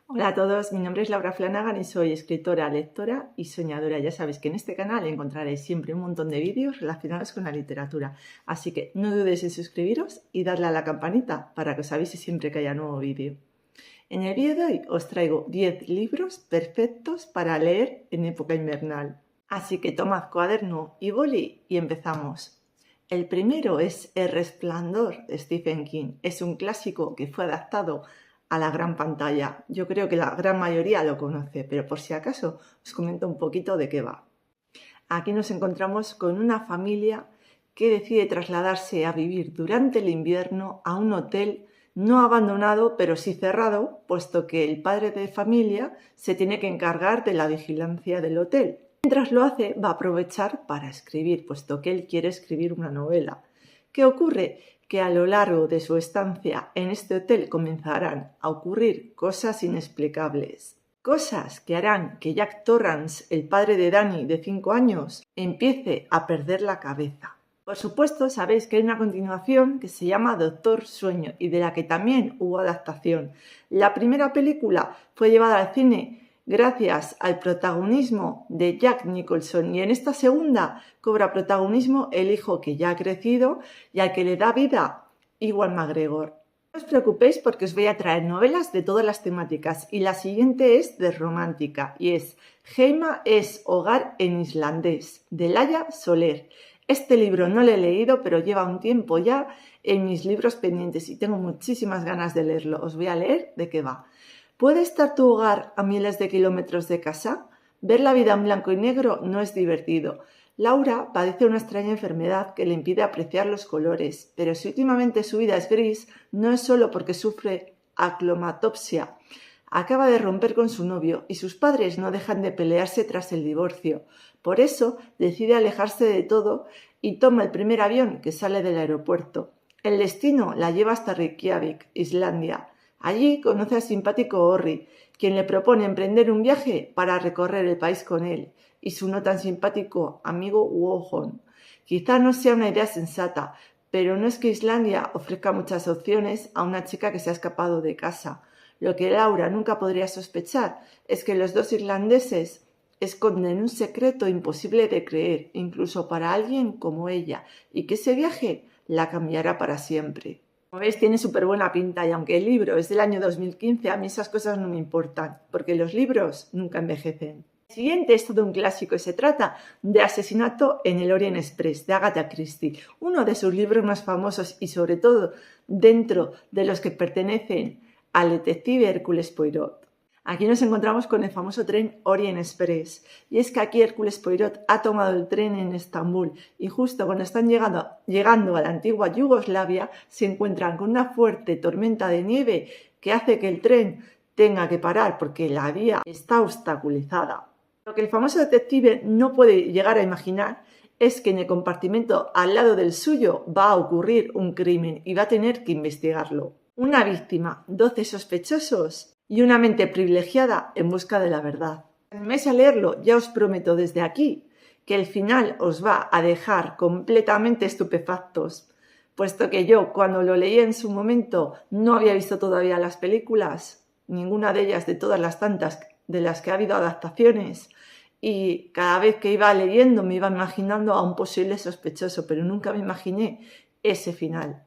Hola a todos, mi nombre es Laura Flanagan y soy escritora, lectora y soñadora. Ya sabéis que en este canal encontraréis siempre un montón de vídeos relacionados con la literatura, así que no dudéis en suscribiros y darle a la campanita para que os avise siempre que haya nuevo vídeo. En el vídeo de hoy os traigo 10 libros perfectos para leer en época invernal. Así que tomad cuaderno y boli y empezamos. El primero es El Resplandor de Stephen King. Es un clásico que fue adaptado a la gran pantalla. Yo creo que la gran mayoría lo conoce, pero por si acaso os comento un poquito de qué va. Aquí nos encontramos con una familia que decide trasladarse a vivir durante el invierno a un hotel no abandonado, pero sí cerrado, puesto que el padre de familia se tiene que encargar de la vigilancia del hotel. Mientras lo hace, va a aprovechar para escribir, puesto que él quiere escribir una novela. ¿Qué ocurre? Que a lo largo de su estancia en este hotel comenzarán a ocurrir cosas inexplicables. Cosas que harán que Jack Torrance, el padre de Danny de 5 años, empiece a perder la cabeza. Por supuesto, sabéis que hay una continuación que se llama Doctor Sueño y de la que también hubo adaptación. La primera película fue llevada al cine gracias al protagonismo de Jack Nicholson y en esta segunda cobra protagonismo el hijo que ya ha crecido y al que le da vida Ewan McGregor. No os preocupéis porque os voy a traer novelas de todas las temáticas y la siguiente es de romántica y es Heima es hogar en islandés de Laia Soler. Este libro no lo he leído, pero lleva un tiempo ya en mis libros pendientes y tengo muchísimas ganas de leerlo. Os voy a leer de qué va. ¿Puede estar tu hogar a miles de kilómetros de casa? Ver la vida en blanco y negro no es divertido. Laura padece una extraña enfermedad que le impide apreciar los colores, pero si últimamente su vida es gris, no es solo porque sufre acromatopsia. Acaba de romper con su novio y sus padres no dejan de pelearse tras el divorcio. Por eso decide alejarse de todo y toma el primer avión que sale del aeropuerto. El destino la lleva hasta Reykjavik, Islandia. Allí conoce al simpático Orri, quien le propone emprender un viaje para recorrer el país con él, y su no tan simpático amigo Wohon. Quizá no sea una idea sensata, pero no es que Islandia ofrezca muchas opciones a una chica que se ha escapado de casa. Lo que Laura nunca podría sospechar es que los dos irlandeses esconden un secreto imposible de creer, incluso para alguien como ella, y que ese viaje la cambiará para siempre. Como veis, tiene súper buena pinta y aunque el libro es del año 2015, a mí esas cosas no me importan, porque los libros nunca envejecen. El siguiente es todo un clásico y se trata de Asesinato en el Orient Express, de Agatha Christie, uno de sus libros más famosos y sobre todo dentro de los que pertenecen al detective Hércules Poirot. Aquí nos encontramos con el famoso tren Orient Express y es que aquí Hércules Poirot ha tomado el tren en Estambul y justo cuando están llegando a la antigua Yugoslavia se encuentran con una fuerte tormenta de nieve que hace que el tren tenga que parar porque la vía está obstaculizada. Lo que el famoso detective no puede llegar a imaginar es que en el compartimento al lado del suyo va a ocurrir un crimen y va a tener que investigarlo. Una víctima, 12 sospechosos y una mente privilegiada en busca de la verdad. Si animáis a leerlo, ya os prometo desde aquí que el final os va a dejar completamente estupefactos, puesto que yo cuando lo leí en su momento no había visto todavía las películas, ninguna de ellas de todas las tantas de las que ha habido adaptaciones, y cada vez que iba leyendo me iba imaginando a un posible sospechoso, pero nunca me imaginé ese final.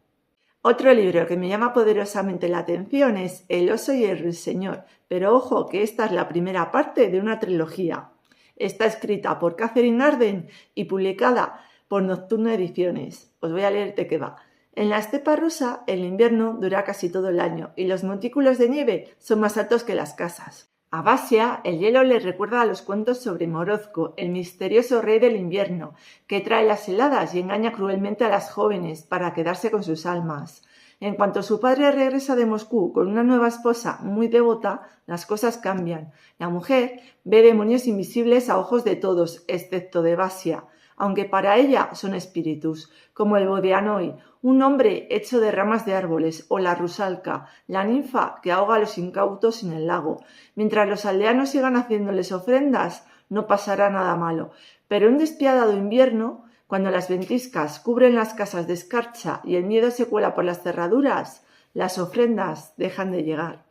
Otro libro que me llama poderosamente la atención es El oso y el ruiseñor, pero ojo que esta es la primera parte de una trilogía. Está escrita por Katherine Arden y publicada por Nocturno Ediciones. Os voy a leer de qué va. En la estepa rusa el invierno dura casi todo el año y los montículos de nieve son más altos que las casas. A Basia, el hielo le recuerda a los cuentos sobre Morozko, el misterioso rey del invierno, que trae las heladas y engaña cruelmente a las jóvenes para quedarse con sus almas. En cuanto su padre regresa de Moscú con una nueva esposa muy devota, las cosas cambian. La mujer ve demonios invisibles a ojos de todos, excepto de Basia, aunque para ella son espíritus, como el Bodianoi, un hombre hecho de ramas de árboles, o la Rusalka, la ninfa que ahoga a los incautos en el lago. Mientras los aldeanos sigan haciéndoles ofrendas, no pasará nada malo. Pero un despiadado invierno, cuando las ventiscas cubren las casas de escarcha y el miedo se cuela por las cerraduras, las ofrendas dejan de llegar.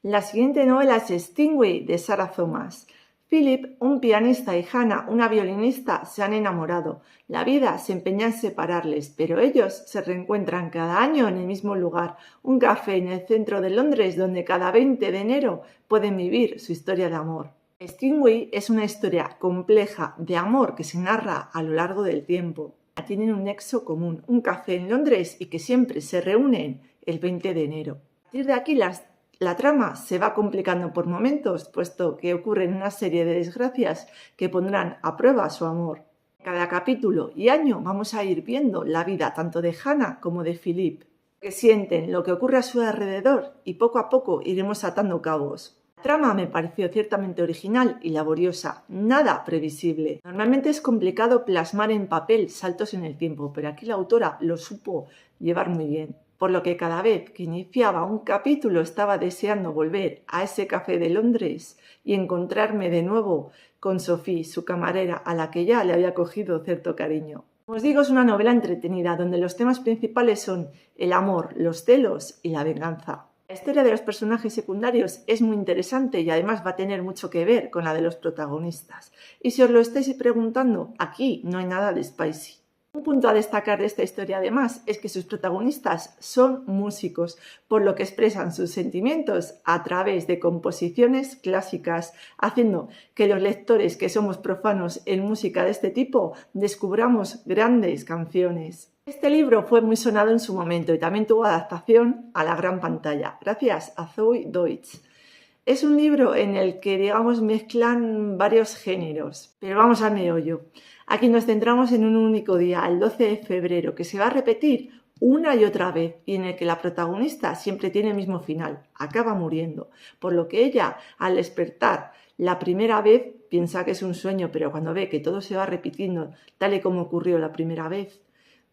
La siguiente novela es Stingway de Sarah Thomas. Philip, un pianista, y Hannah, una violinista, se han enamorado. La vida se empeña en separarles, pero ellos se reencuentran cada año en el mismo lugar, un café en el centro de Londres donde cada 20 de enero pueden vivir su historia de amor. Stingway es una historia compleja de amor que se narra a lo largo del tiempo. Tienen un nexo común, un café en Londres y que siempre se reúnen el 20 de enero. A partir de aquí la trama se va complicando por momentos, puesto que ocurren una serie de desgracias que pondrán a prueba su amor. En cada capítulo y año vamos a ir viendo la vida tanto de Hannah como de Philip, que sienten lo que ocurre a su alrededor y poco a poco iremos atando cabos. La trama me pareció ciertamente original y laboriosa, nada previsible. Normalmente es complicado plasmar en papel saltos en el tiempo, pero aquí la autora lo supo llevar muy bien. Por lo que cada vez que iniciaba un capítulo estaba deseando volver a ese café de Londres y encontrarme de nuevo con Sophie, su camarera, a la que ya le había cogido cierto cariño. Como os digo, es una novela entretenida donde los temas principales son el amor, los celos y la venganza. La historia de los personajes secundarios es muy interesante y además va a tener mucho que ver con la de los protagonistas. Y si os lo estáis preguntando, aquí no hay nada de spicy. Un punto a destacar de esta historia además es que sus protagonistas son músicos, por lo que expresan sus sentimientos a través de composiciones clásicas, haciendo que los lectores que somos profanos en música de este tipo descubramos grandes canciones. Este libro fue muy sonado en su momento y también tuvo adaptación a la gran pantalla, gracias a Zoe Deutsch. Es un libro en el que, digamos, mezclan varios géneros, pero vamos al meollo. Aquí nos centramos en un único día, el 12 de febrero, que se va a repetir una y otra vez y en el que la protagonista siempre tiene el mismo final, acaba muriendo, por lo que ella, al despertar la primera vez, piensa que es un sueño, pero cuando ve que todo se va repitiendo tal y como ocurrió la primera vez,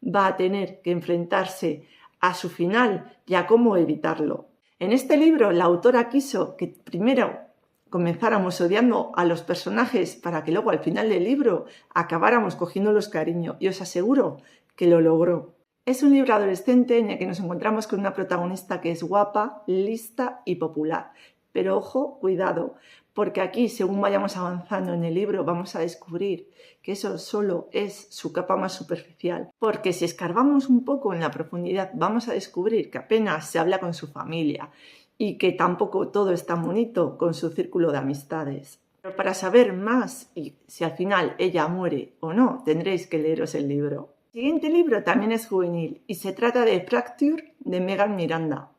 va a tener que enfrentarse a su final y a cómo evitarlo. En este libro, la autora quiso que primero comenzáramos odiando a los personajes para que luego al final del libro acabáramos cogiéndolos cariño, y os aseguro que lo logró. Es un libro adolescente en el que nos encontramos con una protagonista que es guapa, lista y popular. Pero ojo, cuidado, porque aquí, según vayamos avanzando en el libro, vamos a descubrir que eso solo es su capa más superficial. Porque si escarbamos un poco en la profundidad, vamos a descubrir que apenas se habla con su familia y que tampoco todo es tan bonito con su círculo de amistades. Pero para saber más y si al final ella muere o no, tendréis que leeros el libro. El siguiente libro también es juvenil y se trata de Fracture de Megan Miranda.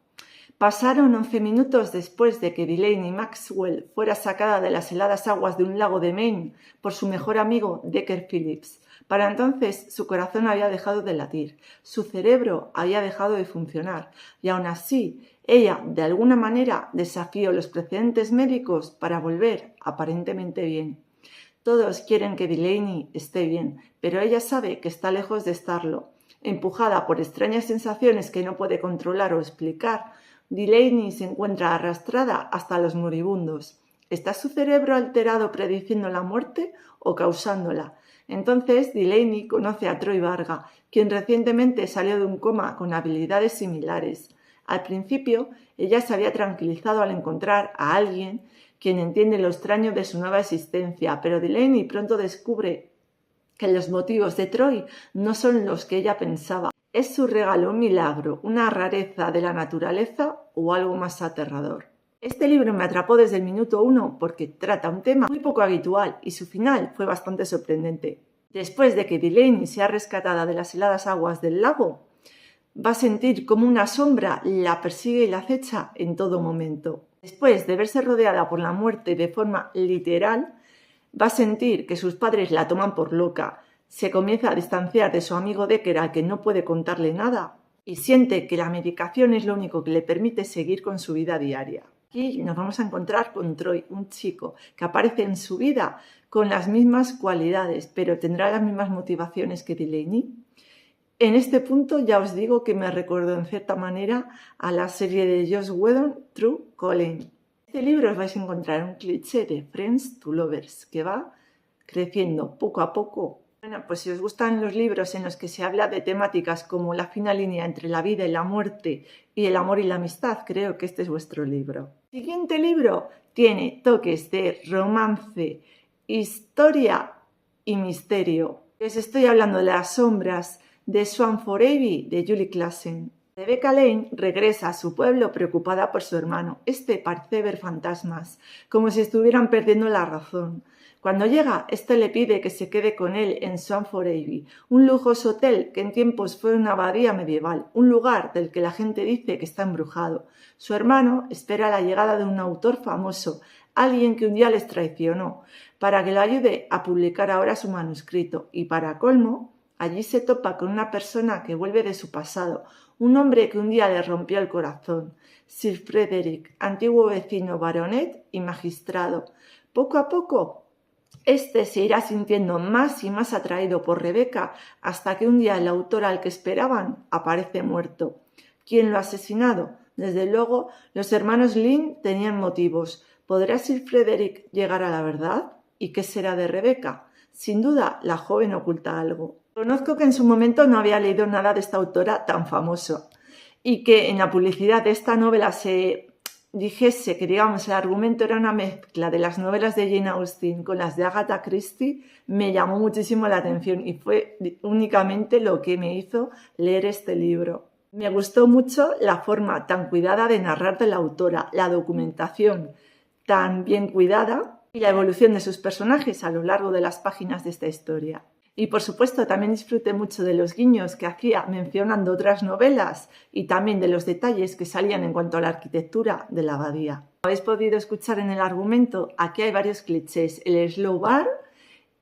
Pasaron 11 minutos después de que Delaney Maxwell fuera sacada de las heladas aguas de un lago de Maine por su mejor amigo Decker Phillips. Para entonces su corazón había dejado de latir, su cerebro había dejado de funcionar y aún así ella de alguna manera desafió los precedentes médicos para volver aparentemente bien. Todos quieren que Delaney esté bien, pero ella sabe que está lejos de estarlo. Empujada por extrañas sensaciones que no puede controlar o explicar, Delaney se encuentra arrastrada hasta los moribundos. ¿Está su cerebro alterado prediciendo la muerte o causándola? Entonces Delaney conoce a Troy Varga, quien recientemente salió de un coma con habilidades similares. Al principio, ella se había tranquilizado al encontrar a alguien quien entiende lo extraño de su nueva existencia, pero Delaney pronto descubre que los motivos de Troy no son los que ella pensaba. ¿Es su regalo un milagro, una rareza de la naturaleza o algo más aterrador? Este libro me atrapó desde el minuto 1 porque trata un tema muy poco habitual y su final fue bastante sorprendente. Después de que Delaney sea rescatada de las heladas aguas del lago, va a sentir como una sombra la persigue y la acecha en todo momento. Después de verse rodeada por la muerte de forma literal, va a sentir que sus padres la toman por loca, se comienza a distanciar de su amigo Decker al que no puede contarle nada y siente que la medicación es lo único que le permite seguir con su vida diaria. Aquí nos vamos a encontrar con Troy, un chico que aparece en su vida con las mismas cualidades, pero tendrá las mismas motivaciones que Delaney. En este punto ya os digo que me recuerdo en cierta manera a la serie de Joss Whedon, True Calling. En este libro os vais a encontrar un cliché de Friends to Lovers que va creciendo poco a poco. Bueno, pues si os gustan los libros en los que se habla de temáticas como la fina línea entre la vida y la muerte y el amor y la amistad, creo que este es vuestro libro. El siguiente libro tiene toques de romance, historia y misterio. Les estoy hablando de Las sombras de Swan Forever de Julie Klassen. Rebecca Lane regresa a su pueblo preocupada por su hermano. Este parece ver fantasmas, como si estuvieran perdiendo la razón. Cuando llega, este le pide que se quede con él en Swan Forever, un lujoso hotel que en tiempos fue una abadía medieval, un lugar del que la gente dice que está embrujado. Su hermano espera la llegada de un autor famoso, alguien que un día les traicionó, para que lo ayude a publicar ahora su manuscrito. Y para colmo, allí se topa con una persona que vuelve de su pasado, un hombre que un día le rompió el corazón, Sir Frederick, antiguo vecino baronet y magistrado. Poco a poco, este se irá sintiendo más y más atraído por Rebecca hasta que un día el autor al que esperaban aparece muerto. ¿Quién lo ha asesinado? Desde luego, los hermanos Lynn tenían motivos. ¿Podrá Sir Frederick llegar a la verdad? ¿Y qué será de Rebecca? Sin duda, la joven oculta algo. Conozco que en su momento no había leído nada de esta autora tan famosa y que en la publicidad de esta novela se dijese que, digamos, el argumento era una mezcla de las novelas de Jane Austen con las de Agatha Christie, me llamó muchísimo la atención y fue únicamente lo que me hizo leer este libro. Me gustó mucho la forma tan cuidada de narrar de la autora, la documentación tan bien cuidada y la evolución de sus personajes a lo largo de las páginas de esta historia. Y por supuesto también disfruté mucho de los guiños que hacía mencionando otras novelas y también de los detalles que salían en cuanto a la arquitectura de la abadía. Como habéis podido escuchar en el argumento, aquí hay varios clichés. El slow bar,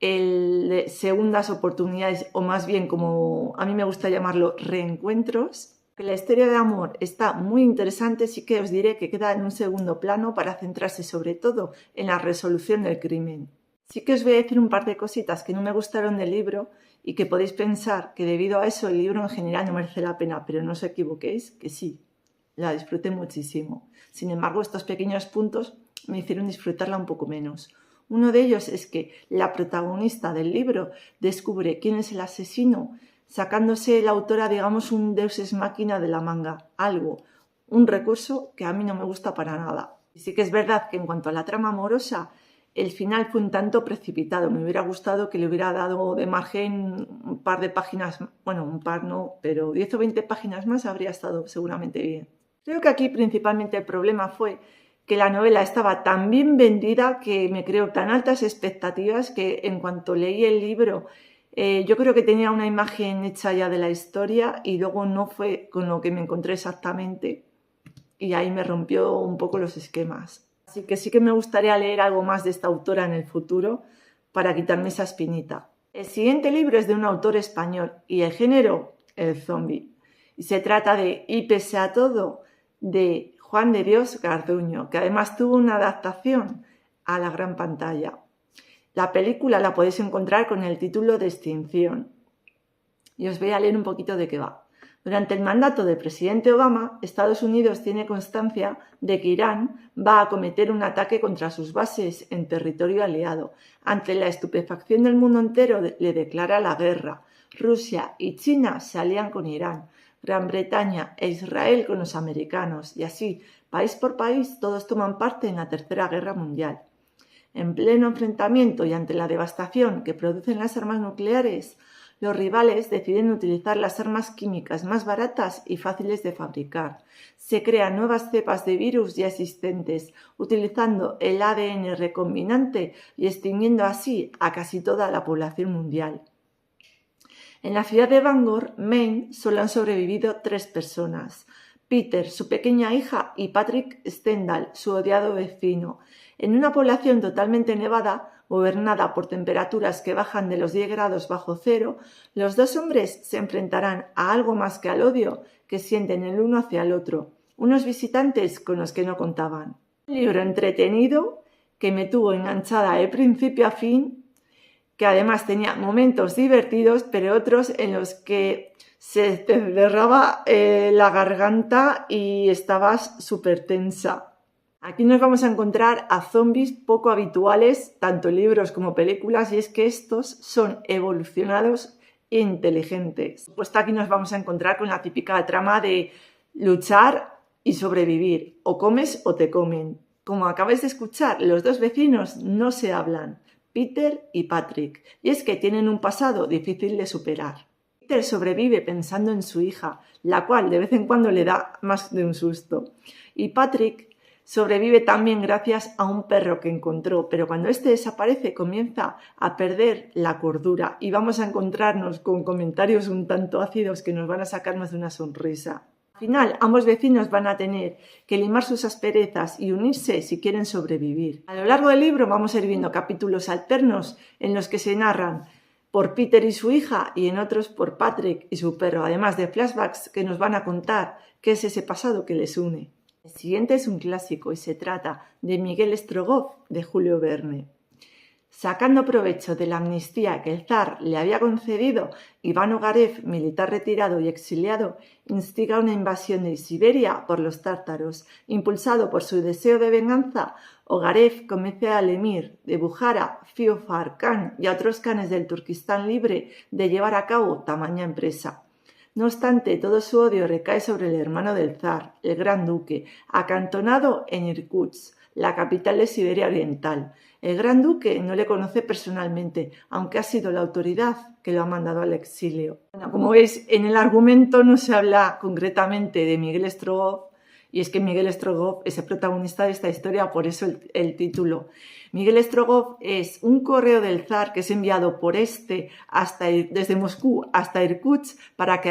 el de segundas oportunidades, o más bien como a mí me gusta llamarlo, reencuentros. Que la historia de amor está muy interesante, sí que os diré que queda en un segundo plano para centrarse sobre todo en la resolución del crimen. Sí que os voy a decir un par de cositas que no me gustaron del libro y que podéis pensar que debido a eso el libro en general no merece la pena, pero no os equivoquéis, que sí, la disfruté muchísimo. Sin embargo, estos pequeños puntos me hicieron disfrutarla un poco menos. Uno de ellos es que la protagonista del libro descubre quién es el asesino, sacándose la autora, digamos, un deus ex machina de la manga, un recurso que a mí no me gusta para nada. Y sí que es verdad que en cuanto a la trama amorosa, el final fue un tanto precipitado. Me hubiera gustado que le hubiera dado de margen un par de páginas, bueno, un par no, pero 10 o 20 páginas más habría estado seguramente bien. Creo que aquí principalmente el problema fue que la novela estaba tan bien vendida que me creó tan altas expectativas que en cuanto leí el libro yo creo que tenía una imagen hecha ya de la historia y luego no fue con lo que me encontré exactamente y ahí me rompió un poco los esquemas. Así que sí que me gustaría leer algo más de esta autora en el futuro para quitarme esa espinita. El siguiente libro es de un autor español y el género, el zombie. Y se trata de Y pese a todo, de Juan de Dios Garduño, que además tuvo una adaptación a la gran pantalla. La película la podéis encontrar con el título de Extinción. Y os voy a leer un poquito de qué va. Durante el mandato del presidente Obama, Estados Unidos tiene constancia de que Irán va a cometer un ataque contra sus bases en territorio aliado. Ante la estupefacción del mundo entero, le declara la guerra. Rusia y China se alían con Irán, Gran Bretaña e Israel con los americanos, y así, país por país, todos toman parte en la Tercera Guerra Mundial. En pleno enfrentamiento y ante la devastación que producen las armas nucleares, los rivales deciden utilizar las armas químicas más baratas y fáciles de fabricar. Se crean nuevas cepas de virus ya existentes, utilizando el ADN recombinante y extinguiendo así a casi toda la población mundial. En la ciudad de Bangor, Maine, solo han sobrevivido 3 personas. Peter, su pequeña hija, y Patrick Stendhal, su odiado vecino. En una población totalmente nevada, gobernada por temperaturas que bajan de los 10 grados bajo cero, los 2 hombres se enfrentarán a algo más que al odio que sienten el uno hacia el otro, unos visitantes con los que no contaban. Un libro entretenido que me tuvo enganchada de principio a fin, que además tenía momentos divertidos, pero otros en los que se te cerraba la garganta y estabas súper tensa. Aquí nos vamos a encontrar a zombies poco habituales, tanto en libros como películas, y es que estos son evolucionados e inteligentes. Pues aquí nos vamos a encontrar con la típica trama de luchar y sobrevivir. O comes o te comen. Como acabáis de escuchar, los dos vecinos no se hablan, Peter y Patrick, y es que tienen un pasado difícil de superar. Peter sobrevive pensando en su hija, la cual de vez en cuando le da más de un susto. Y Patrick sobrevive también gracias a un perro que encontró, pero cuando este desaparece comienza a perder la cordura y vamos a encontrarnos con comentarios un tanto ácidos que nos van a sacar más de una sonrisa. Al final, ambos vecinos van a tener que limar sus asperezas y unirse si quieren sobrevivir. A lo largo del libro vamos a ir viendo capítulos alternos en los que se narran por Peter y su hija y en otros por Patrick y su perro, además de flashbacks que nos van a contar qué es ese pasado que les une. El siguiente es un clásico y se trata de Miguel Strogoff de Julio Verne. Sacando provecho de la amnistía que el zar le había concedido, Iván Ogarev, militar retirado y exiliado, instiga una invasión de Siberia por los tártaros. Impulsado por su deseo de venganza, Ogarev convence al emir de Bujara, Fiofar Khan y a otros khanes del Turquistán libre de llevar a cabo tamaña empresa. No obstante, todo su odio recae sobre el hermano del zar, el gran duque, acantonado en Irkutsk, la capital de Siberia Oriental. El gran duque no le conoce personalmente, aunque ha sido la autoridad que lo ha mandado al exilio. Bueno, como veis, en el argumento no se habla concretamente de Miguel Strogoff, y es que Miguel Strogoff es el protagonista de esta historia, por eso el título. Miguel Strogoff es un correo del zar que es enviado por desde Moscú hasta Irkutsk para que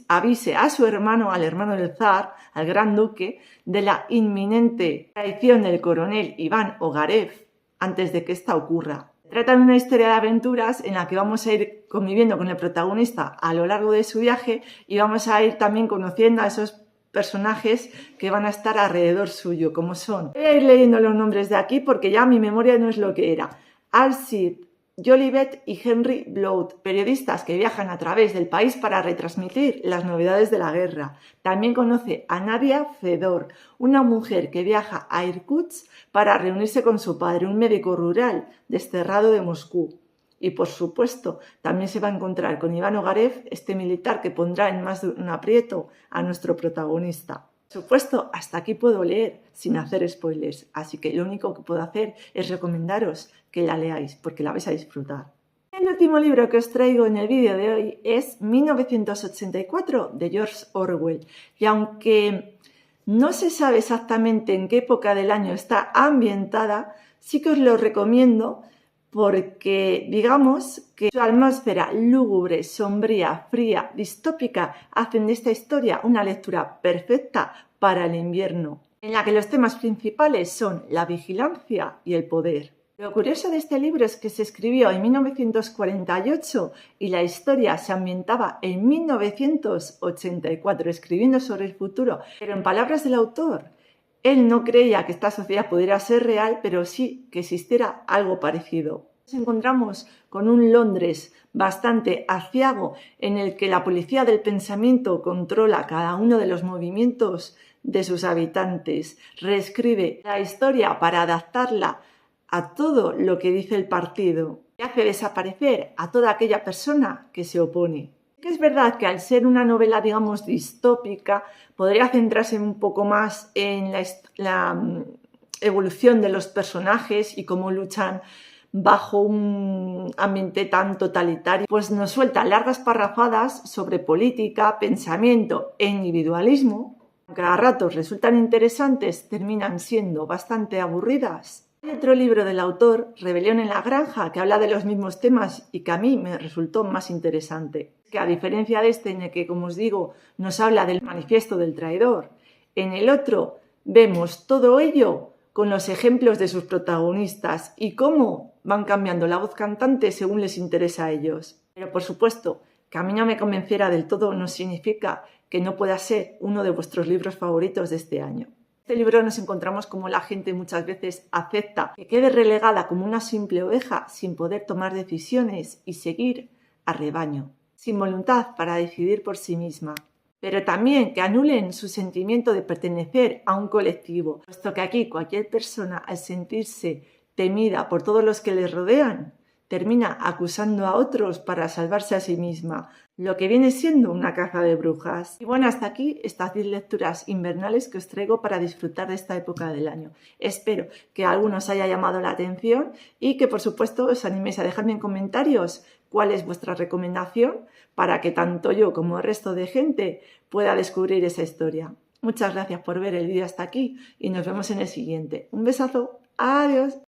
avise a su hermano, al hermano del zar, al gran duque, de la inminente traición del coronel Iván Ogarev antes de que esta ocurra. Trata de una historia de aventuras en la que vamos a ir conviviendo con el protagonista a lo largo de su viaje y vamos a ir también conociendo a esos personajes que van a estar alrededor suyo, como son. Voy a ir leyendo los nombres de aquí porque ya mi memoria no es lo que era. Alcide Jolivet y Henry Blood, periodistas que viajan a través del país para retransmitir las novedades de la guerra. También conoce a Nadia Fedor, una mujer que viaja a Irkutsk para reunirse con su padre, un médico rural desterrado de Moscú. Y por supuesto, también se va a encontrar con Iván Ogarev, este militar que pondrá en más de un aprieto a nuestro protagonista. Por supuesto, hasta aquí puedo leer sin hacer spoilers, así que lo único que puedo hacer es recomendaros que la leáis porque la vais a disfrutar. El último libro que os traigo en el vídeo de hoy es 1984 de George Orwell, y aunque no se sabe exactamente en qué época del año está ambientada, sí que os lo recomiendo porque digamos que su atmósfera lúgubre, sombría, fría, distópica hacen de esta historia una lectura perfecta para el invierno, en la que los temas principales son la vigilancia y el poder. Lo curioso de este libro es que se escribió en 1948 y la historia se ambientaba en 1984, escribiendo sobre el futuro, pero en palabras del autor, él no creía que esta sociedad pudiera ser real, pero sí que existiera algo parecido. Nos encontramos con un Londres bastante aciago en el que la policía del pensamiento controla cada uno de los movimientos de sus habitantes, reescribe la historia para adaptarla a todo lo que dice el partido y hace desaparecer a toda aquella persona que se opone. Que es verdad que al ser una novela, digamos, distópica, podría centrarse un poco más en la evolución de los personajes y cómo luchan bajo un ambiente tan totalitario. Pues nos suelta largas parrafadas sobre política, pensamiento e individualismo, aunque a ratos resultan interesantes, terminan siendo bastante aburridas. Hay otro libro del autor, Rebelión en la Granja, que habla de los mismos temas y que a mí me resultó más interesante. Que a diferencia de este, en el que, como os digo, nos habla del manifiesto del traidor, en el otro vemos todo ello con los ejemplos de sus protagonistas y cómo van cambiando la voz cantante según les interesa a ellos. Pero por supuesto, que a mí no me convenciera del todo no significa que no pueda ser uno de vuestros libros favoritos de este año. En este libro nos encontramos como la gente muchas veces acepta que quede relegada como una simple oveja sin poder tomar decisiones y seguir a rebaño, sin voluntad para decidir por sí misma, pero también que anulen su sentimiento de pertenecer a un colectivo, puesto que aquí cualquier persona, al sentirse temida por todos los que les rodean, termina acusando a otros para salvarse a sí misma, lo que viene siendo una caza de brujas. Y bueno, hasta aquí estas 10 lecturas invernales que os traigo para disfrutar de esta época del año. Espero que a algunos haya llamado la atención y que por supuesto os animéis a dejarme en comentarios cuál es vuestra recomendación para que tanto yo como el resto de gente pueda descubrir esa historia. Muchas gracias por ver el vídeo hasta aquí y nos vemos en el siguiente. Un besazo. Adiós.